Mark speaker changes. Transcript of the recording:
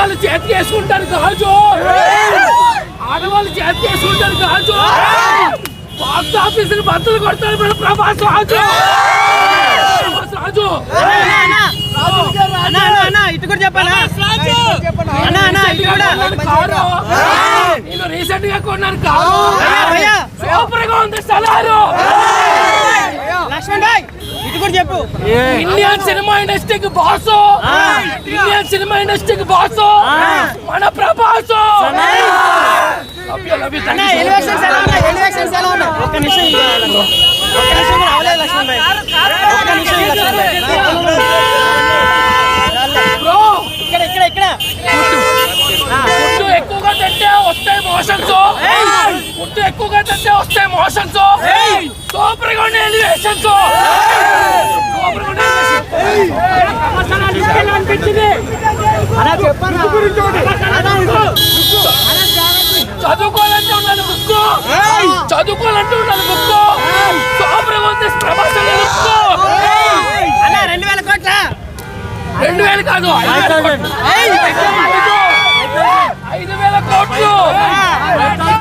Speaker 1: ఆడవాళ్ళు చేతికి వేసుకుంటారు గాజు, ఆడవాళ్ళు చేతికి వేసుకుంటారు గాజు. బాక్స్ ఆఫీసులు బద్దలు కొడతారు మన ప్రభాస్ రాజు. రాజు
Speaker 2: ఇటు కూడా చెప్పాలా?
Speaker 1: నేను రీసెంట్ గా కొన్నాను కారు, సూపర్ గా ఉంది సలారు.
Speaker 2: లక్ష్మణ్ భాయ్ ఇటు కూడా చెప్పు.
Speaker 1: ఇండియన్ సినిమా ఇండస్ట్రీకి బాసు, ఇండియన్ సినిమా ఇండస్ట్రీకి బాసు మన ప్రభాస్.
Speaker 2: ఎలివేషన్స్ ఎలా ఉన్నాయి? ఎలివేషన్స్ ఎలా ఉన్నాయి? ఒక్క నిమిషం కూడా అవలేదు లక్ష్మణ్ భాయ్, ఒక్క నిమిషం లక్ష్మణ్ భాయ్.
Speaker 1: బ్రో
Speaker 2: ఇక్కడ ఇక్కడ ఇక్కడ
Speaker 1: ఫుడ్ ఎక్కువగా తింటే వస్తాయి మోషన్స్, ఫుడ్ ఎక్కువగా తింటే వస్తాయి మోషన్స్. సూపర్ గా ఉండే ఎలివేషన్స్, సూపర్ గా ఉండే అనిపించింది. చదువుకోవాలంటే ఉండాలి బుక్, చదువుకోవాలంటే ఉండాలి బుక్. సూపర్ గా ఉంది ప్రభాస్ బుక్.
Speaker 2: 2000 కోట్ల
Speaker 1: 2000 కాదు 5000 కోట్లు.